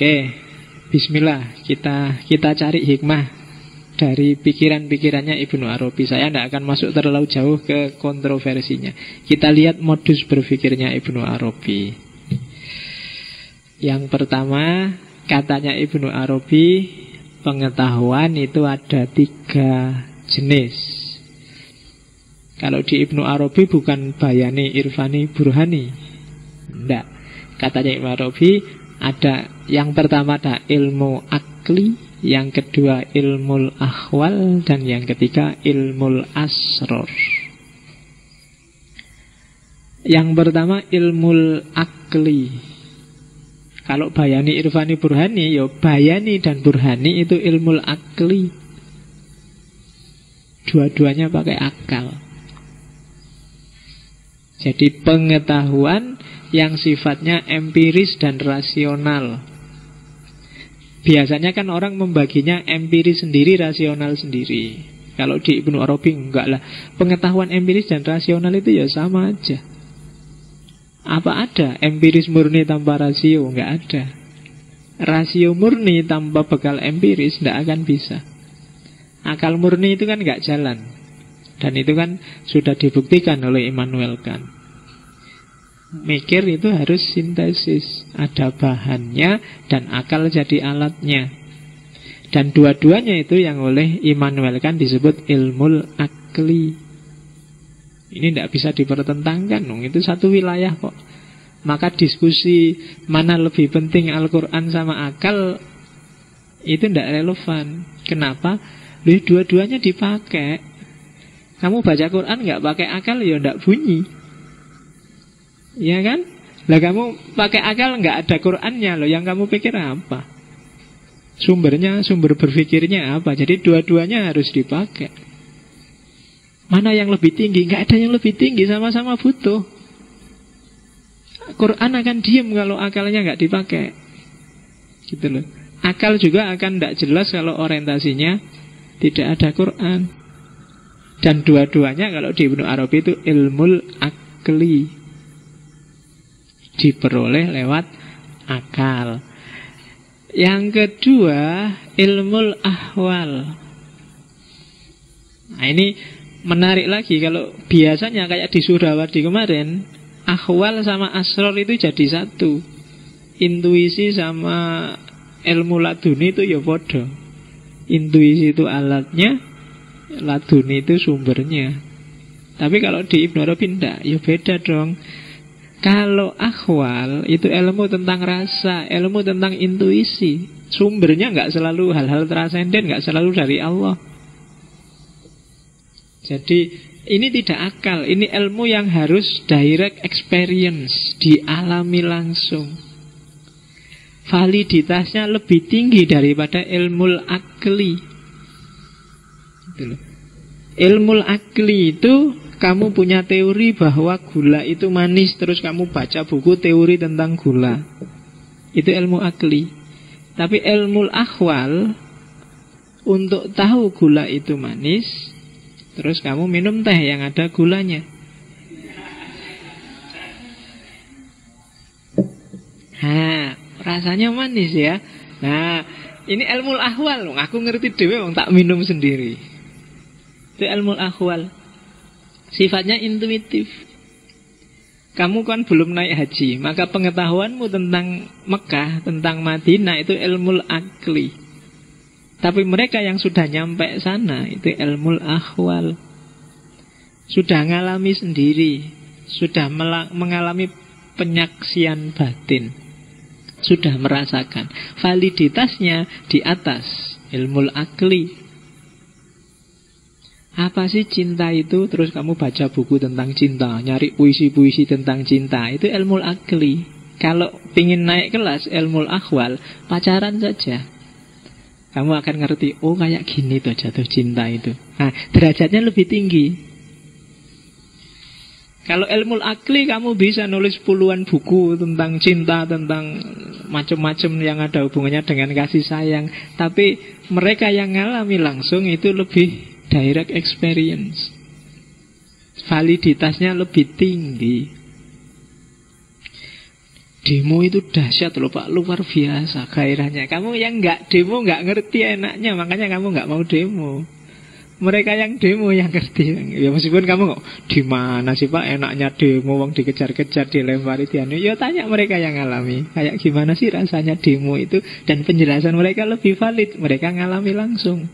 Oke, bismillah, kita cari hikmah dari pikiran-pikirannya Ibnu Arabi. Saya tidak akan masuk terlalu jauh ke kontroversinya. Kita lihat modus berpikirnya Ibnu Arabi. Yang pertama, katanya Ibnu Arabi, pengetahuan itu ada 3 jenis. Kalau di Ibnu Arabi bukan bayani, irfani, burhani. Tidak. Katanya Ibnu Arabi, ada yang pertama ada ilmu akli, yang kedua ilmu akhwal, dan yang ketiga ilmu asror. Yang pertama ilmu akli. Kalau bayani, irfani, burhani, ya bayani dan burhani itu ilmu akli. Dua-duanya pakai akal. Jadi pengetahuan yang sifatnya empiris dan rasional. Biasanya kan orang membaginya empiris sendiri, rasional sendiri. Kalau di Ibnu Arabi enggak lah. Pengetahuan empiris dan rasional itu ya sama aja. Apa ada empiris murni tanpa rasio? Enggak ada. Rasio murni tanpa bekal empiris enggak akan bisa. Akal murni itu kan enggak jalan. Dan itu kan sudah dibuktikan oleh Immanuel Kant. Mikir itu harus sintesis. Ada bahannya dan akal jadi alatnya. Dan dua-duanya itu yang oleh Immanuel Kant disebut ilmu akli. Ini tidak bisa dipertentangkan. Itu satu wilayah kok. Maka diskusi mana lebih penting Al-Quran sama akal itu tidak relevan. Kenapa? Dua-duanya dipakai. Kamu baca Quran nggak pakai akal ya tidak bunyi. Ya kan? Lah kamu pakai akal nggak ada Qurannya loh. Yang kamu pikir apa? Sumbernya, sumber berpikirnya apa? Jadi dua-duanya harus dipakai. Mana yang lebih tinggi? Nggak ada yang lebih tinggi, sama-sama butuh. Quran akan diem kalau akalnya nggak dipakai. Gitu loh. Akal juga akan tidak jelas kalau orientasinya tidak ada Quran. Dan dua-duanya kalau di Ibnu Arabi itu ilmu akli, diperoleh lewat akal. Yang kedua ilmu ahwal. Nah ini menarik lagi. Kalau biasanya kayak di Surawadi kemarin, ahwal sama asror itu jadi satu. Intuisi sama ilmu laduni itu ya bodoh. Intuisi itu alatnya, laduni itu sumbernya. Tapi kalau di Ibnu Arabi enggak, ya beda dong. Kalau akhwal itu ilmu tentang rasa, ilmu tentang intuisi. Sumbernya nggak selalu hal-hal transenden, nggak selalu dari Allah. Jadi ini tidak akal, ini ilmu yang harus direct experience, dialami langsung. Validitasnya lebih tinggi daripada ilmu akli. Ilmu akli itu kamu punya teori bahwa gula itu manis, terus kamu baca buku teori tentang gula. Itu ilmu akli. Tapi ilmu akhwal, untuk tahu gula itu manis, terus kamu minum teh yang ada gulanya. Nah, rasanya manis ya. Nah, ini ilmu akhwal. Aku ngerti dewe wong tak minum sendiri. Itu ilmu akhwal. Sifatnya intuitif. Kamu kan belum naik haji, maka pengetahuanmu tentang Mekah, tentang Madinah itu ilmu akli. Tapi mereka yang sudah nyampe sana itu ilmu akhwal. Sudah ngalami sendiri, sudah mengalami penyaksian batin, sudah merasakan. Validitasnya di atas ilmu akli. Apa sih cinta itu? Terus kamu baca buku tentang cinta, nyari puisi-puisi tentang cinta. Itu ilmu akli. Kalau ingin naik kelas ilmu akhwal, pacaran saja. Kamu akan ngerti, oh kayak gini tuh jatuh cinta itu. Nah, derajatnya lebih tinggi. Kalau ilmu akli kamu bisa nulis puluhan buku tentang cinta, tentang macam-macam yang ada hubungannya dengan kasih sayang. Tapi mereka yang ngalami langsung itu lebih direct experience. Validitasnya lebih tinggi. Demo itu dahsyat loh Pak, luar biasa gairahnya. Kamu yang nggak demo nggak ngerti enaknya, makanya kamu nggak mau demo. Mereka yang demo yang ngerti. Ya meskipun kamu kok di mana sih Pak enaknya demo, wong dikejar-kejar, dilempari dianu. Ya tanya mereka yang ngalami. Kayak gimana sih rasanya demo itu, dan penjelasan mereka lebih valid. Mereka ngalami langsung.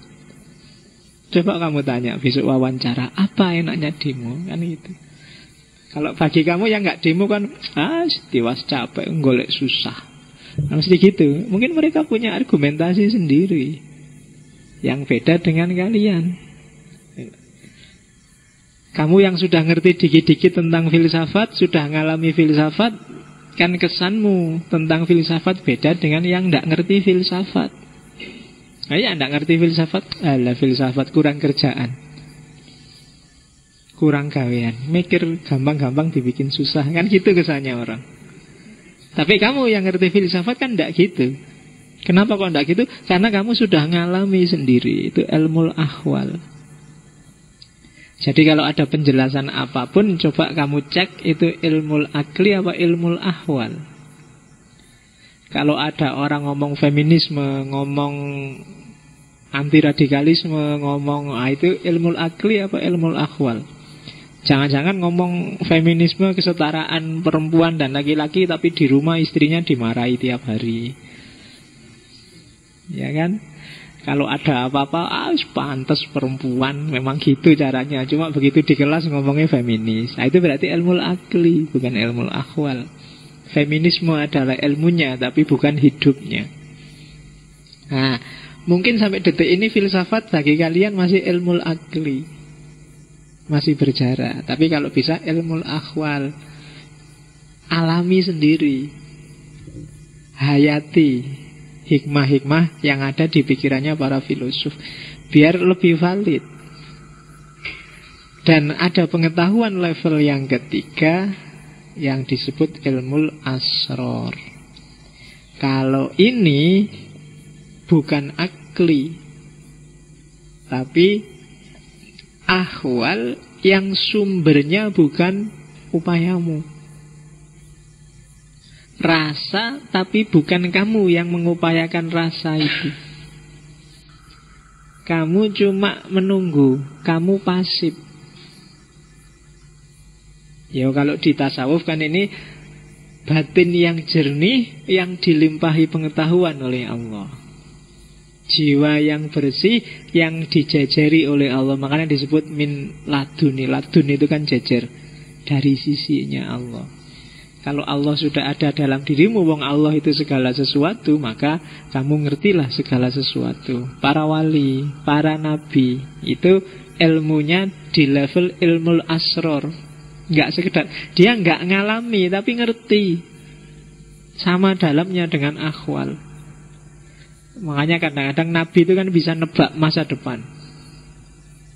Coba kamu tanya besok wawancara, apa enaknya demo? Kan gitu. Kalau bagi kamu yang nggak demo kan, tiwas capek, golek susah. Nah, mesti gitu. Mungkin mereka punya argumentasi sendiri yang beda dengan kalian. Kamu yang sudah ngerti dikit-dikit tentang filsafat, sudah ngalami filsafat, kan kesanmu tentang filsafat beda dengan yang nggak ngerti filsafat. Nah, yang nggak ngerti filsafat, filsafat kurang kerjaan, kurang gawean, mikir gampang-gampang dibikin susah. Kan gitu kesannya orang. Tapi kamu yang ngerti filsafat kan enggak gitu. Kenapa kok enggak gitu? Karena kamu sudah ngalami sendiri. Itu ilmu ahwal. Jadi kalau ada penjelasan apapun, coba kamu cek itu ilmu akli apa ilmu ahwal. Kalau ada orang ngomong feminisme, ngomong anti radikalisme, ngomong itu ilmu akli apa ilmu ahwal. Jangan-jangan ngomong feminisme, kesetaraan perempuan dan laki-laki, tapi di rumah istrinya dimarahi tiap hari. Ya kan? Kalau ada apa-apa, pantas perempuan, memang gitu caranya. Cuma begitu di kelas ngomongnya feminis. Nah, itu berarti ilmu akli, bukan ilmu ahwal. Feminisme adalah ilmunya, tapi bukan hidupnya. Nah, mungkin sampai detik ini filsafat bagi kalian masih ilmu akli, masih berjarak. Tapi kalau bisa ilmu ahwal, alami sendiri, hayati hikmah-hikmah yang ada di pikirannya para filosof, biar lebih valid. Dan ada pengetahuan level yang ketiga yang disebut ilmu asror. Kalau ini bukan akli, tapi ahwal yang sumbernya bukan upayamu. Rasa, tapi bukan kamu yang mengupayakan rasa itu. Kamu cuma menunggu, kamu pasif. Ya kalau di tasawuf kan ini batin yang jernih, yang dilimpahi pengetahuan oleh Allah. Jiwa yang bersih, yang dijajari oleh Allah. Makanya disebut min laduni. Ladun itu kan jajar, dari sisinya Allah. Kalau Allah sudah ada dalam dirimu, wong Allah itu segala sesuatu, maka kamu ngertilah segala sesuatu. Para wali, para nabi, itu ilmunya di level ilmu asror. Nggak sekedar, dia nggak ngalami, tapi ngerti. Sama dalamnya dengan akhwal. Makanya kadang-kadang Nabi itu kan bisa nebak masa depan.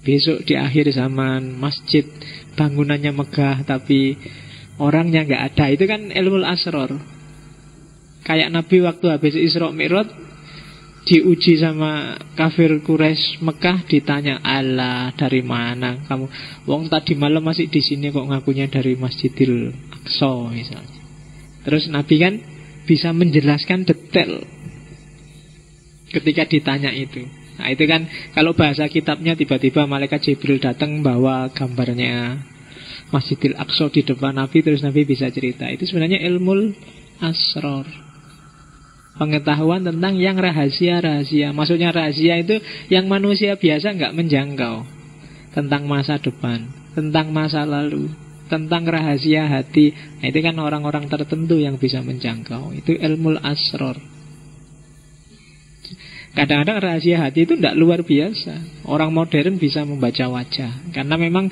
Besok di akhir zaman masjid bangunannya megah tapi orangnya nggak ada. Itu kan ilmu asror. Kayak Nabi waktu habis Isra Mi'raj diuji sama kafir Quraisy Mekah, ditanya, "Allah, dari mana kamu? Wong tadi malam masih di sini kok ngakunya dari Masjidil Aqsa misalnya." Terus Nabi kan bisa menjelaskan detail ketika ditanya itu. Nah itu kan kalau bahasa kitabnya tiba-tiba malaikat Jibril datang bawa gambarnya Masjidil Aqsa di depan Nabi, terus Nabi bisa cerita. Itu sebenarnya ilmu asror, pengetahuan tentang yang rahasia-rahasia. Maksudnya rahasia itu yang manusia biasa nggak menjangkau. Tentang masa depan, tentang masa lalu, tentang rahasia hati. Nah itu kan orang-orang tertentu yang bisa menjangkau. Itu ilmu asror. Kadang-kadang rahasia hati itu tidak luar biasa. Orang modern bisa membaca wajah, karena memang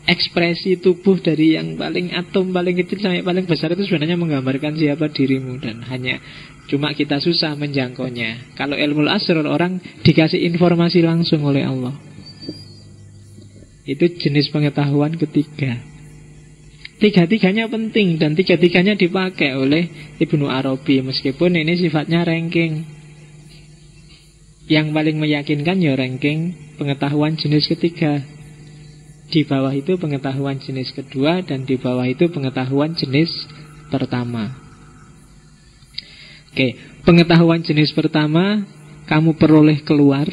ekspresi tubuh dari yang paling atom paling kecil sampai paling besar itu sebenarnya menggambarkan siapa dirimu. Dan hanya cuma kita susah menjangkaunya. Kalau ilmu asror, orang dikasih informasi langsung oleh Allah. Itu jenis pengetahuan ketiga. Tiga-tiganya penting dan tiga-tiganya dipakai oleh Ibnu Arabi, meskipun ini sifatnya ranking. Yang paling meyakinkan ya ranking pengetahuan jenis ketiga. Di bawah itu pengetahuan jenis kedua, dan di bawah itu pengetahuan jenis pertama. Oke, pengetahuan jenis pertama kamu peroleh keluar,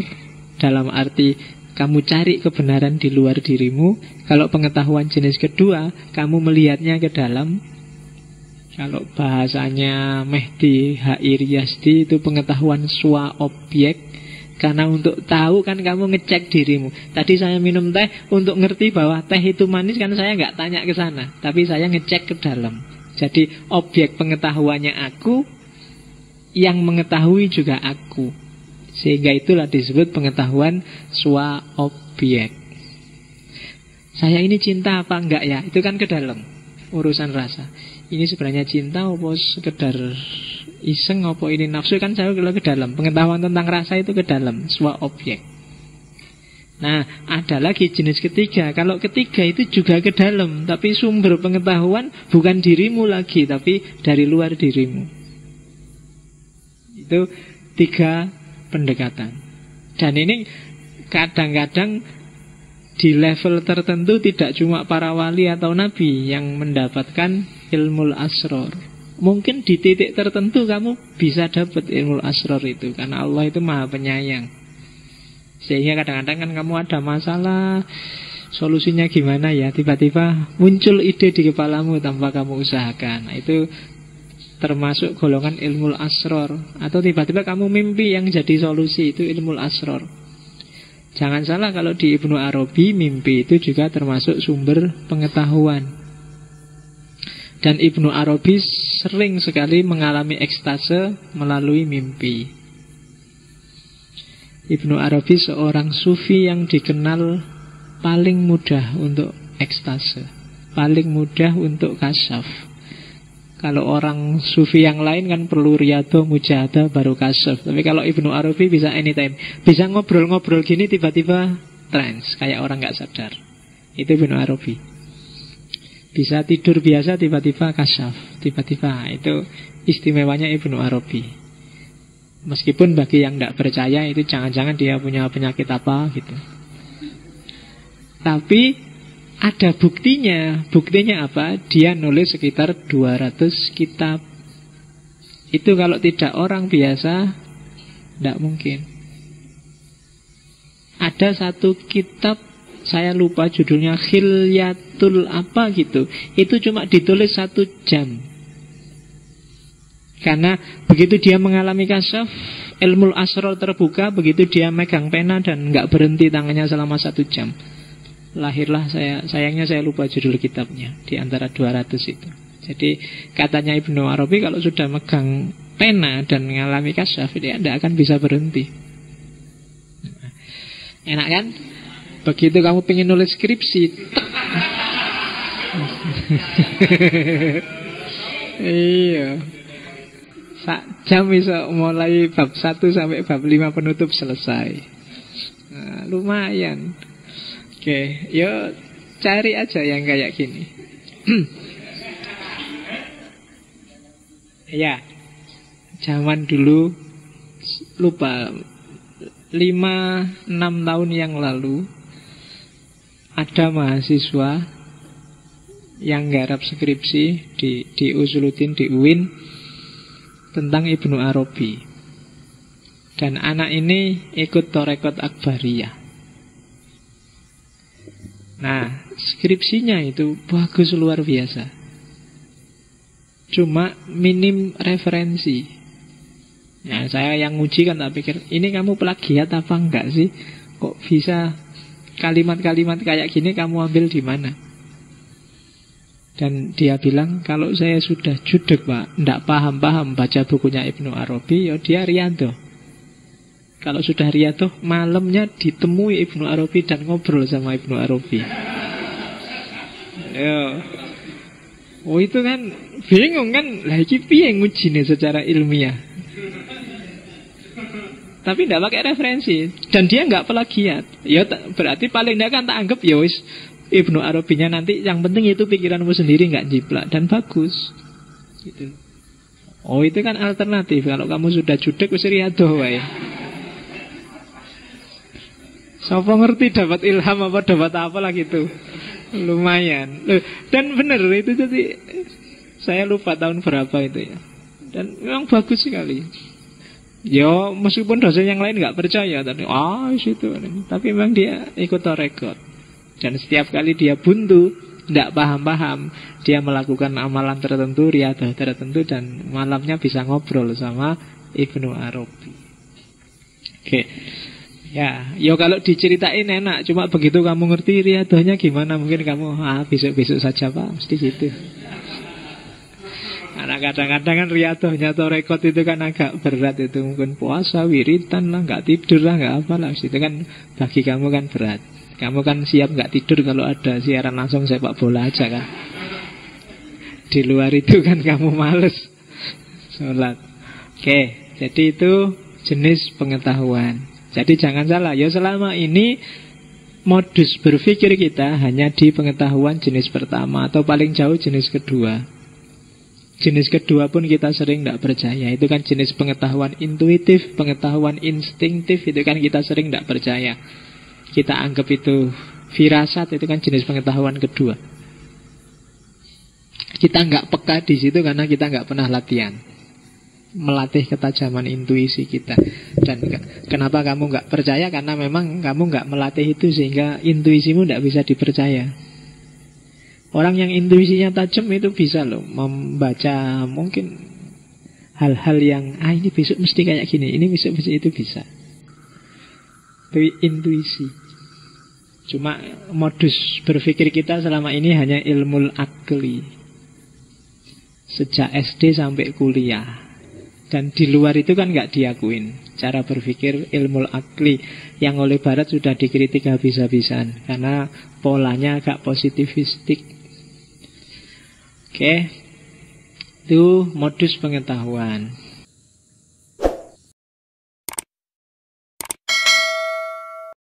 dalam arti kamu cari kebenaran di luar dirimu. Kalau pengetahuan jenis kedua, kamu melihatnya ke dalam. Kalau bahasanya Mehdi H.I. Riyasdi itu pengetahuan swa objek. Karena untuk tahu kan kamu ngecek dirimu. Tadi saya minum teh untuk ngerti bahwa teh itu manis kan saya nggak tanya ke sana, tapi saya ngecek ke dalam. Jadi objek pengetahuannya aku, yang mengetahui juga aku. Sehingga itulah disebut pengetahuan swa objek. Saya ini cinta apa enggak ya? Itu kan ke dalam, urusan rasa. Ini sebenarnya cinta apa sekedar iseng, apa ini nafsu, kan saya kalau ke dalam. Pengetahuan tentang rasa itu ke dalam, swa objek. Nah, ada lagi jenis ketiga. Kalau ketiga itu juga ke dalam, tapi sumber pengetahuan bukan dirimu lagi, tapi dari luar dirimu. Itu 3 pendekatan. Dan ini kadang-kadang di level tertentu tidak cuma para wali atau nabi yang mendapatkan ilmu asror. Mungkin di titik tertentu kamu bisa dapat ilmu asror itu, karena Allah itu maha penyayang. Sehingga kadang-kadang kan kamu ada masalah, solusinya gimana ya, tiba-tiba muncul ide di kepalamu tanpa kamu usahakan. Nah, itu termasuk golongan ilmu asror. Atau tiba-tiba kamu mimpi yang jadi solusi, itu ilmu asror. Jangan salah, kalau di Ibnu Arabi mimpi itu juga termasuk sumber pengetahuan. Dan Ibnu Arabi sering sekali mengalami ekstase melalui mimpi. Ibnu Arabi seorang sufi yang dikenal paling mudah untuk ekstase, paling mudah untuk kasyaf. Kalau orang sufi yang lain kan perlu riyadhah, mujahadah, baru kasyaf. Tapi kalau Ibnu Arabi bisa anytime. Bisa ngobrol-ngobrol gini tiba-tiba trance, kayak orang gak sadar. Itu Ibnu Arabi. Bisa tidur biasa tiba-tiba kasyaf. Tiba-tiba, itu istimewanya Ibnu Arabi. Meskipun bagi yang gak percaya itu jangan-jangan dia punya penyakit apa gitu. Tapi ada buktinya. Buktinya apa? Dia nulis sekitar 200 kitab. Itu kalau tidak orang biasa, tidak mungkin. Ada satu kitab, saya lupa judulnya, Khilyatul apa gitu. Itu cuma ditulis 1 jam. Karena begitu dia mengalami kasyaf, ilmu asror terbuka, begitu dia megang pena dan nggak berhenti tangannya selama 1 jam. Lahirlah sayangnya saya lupa judul kitabnya, di antara 200 itu. Jadi katanya Ibnu Arabi kalau sudah megang pena dan mengalami kasyaf, dia tidak akan bisa berhenti. Enak kan? Begitu kamu pengen nulis skripsi, iya, 1 jam bisa mulai bab 1 sampai bab 5 penutup selesai. Nah, lumayan. Oke, yuk cari aja yang kayak gini. Ya, zaman dulu, lupa, 5-6 tahun yang lalu, ada mahasiswa yang garap skripsi di Usuluddin, di UIN, tentang Ibnu Arabi. Dan anak ini ikut Torekot Akbariyah. Nah, skripsinya itu bagus luar biasa. Cuma minim referensi. Nah, saya yang nguji kan tak pikir, ini kamu plagiat apa enggak sih? Kok bisa kalimat-kalimat kayak gini kamu ambil di mana? Dan dia bilang, kalau saya sudah judek Pak, enggak paham-paham baca bukunya Ibnu Arabi, ya dia riyadhah. Kalau sudah riyadhah, malamnya ditemui Ibnu Arabi dan ngobrol sama Ibnu Arabi. Yo. Oh itu kan bingung kan, lah iki piye ngujine secara ilmiah. Tapi tidak pakai referensi. Dan dia nggak plagiat. Ya berarti paling tidak kan tak anggap ya wis Ibnu Arabinya nanti, yang penting itu pikiranmu sendiri nggak jiplak dan bagus. Gitu. Oh itu kan alternatif. Kalau kamu sudah judek wis riyadhah wae. Siapa ngerti dapat ilham apa dapat apa lah gitu. Lumayan. Dan benar itu, jadi saya lupa tahun berapa itu ya. Dan memang bagus sekali. Ya meskipun dosen yang lain nggak percaya tadi, situ. Tapi memang dia ikut torekot. Dan setiap kali dia buntu, tidak paham-paham, dia melakukan amalan tertentu, riadah tertentu, dan malamnya bisa ngobrol sama Ibnu Arabi. Oke. Ya kalau diceritain enak, cuma begitu kamu ngerti riadahnya gimana, mungkin kamu besok-besok saja Pak, mesti gitu. Karena kadang-kadang kan riadahnya atau rekod itu kan agak berat, itu mungkin puasa, wiritan lah, nggak tidur lah, nggak apa lah, itu kan bagi kamu kan berat. Kamu kan siap nggak tidur kalau ada siaran langsung sepak bola aja kan. Di luar itu kan kamu males sholat. Oke, jadi itu jenis pengetahuan. Jadi jangan salah, ya selama ini modus berpikir kita hanya di pengetahuan jenis pertama atau paling jauh jenis kedua. Jenis kedua pun kita sering tidak percaya. Itu kan jenis pengetahuan intuitif, pengetahuan instinktif, itu kan kita sering tidak percaya. Kita anggap itu firasat, itu kan jenis pengetahuan kedua. Kita nggak peka di situ karena kita nggak pernah latihan, melatih ketajaman intuisi kita. Dan kenapa kamu nggak percaya? Karena memang kamu nggak melatih itu, sehingga intuisimu nggak bisa dipercaya. Orang yang intuisinya tajam itu bisa loh membaca mungkin hal-hal yang ini besok mesti kayak gini, ini besok itu bisa. Itu intuisi. Cuma modus berpikir kita selama ini hanya ilmu akli, sejak SD sampai kuliah. Dan di luar itu kan nggak diakuin cara berpikir ilmu akli yang oleh Barat sudah dikritik habis-habisan karena polanya agak positivistik. Oke, itu modus pengetahuan.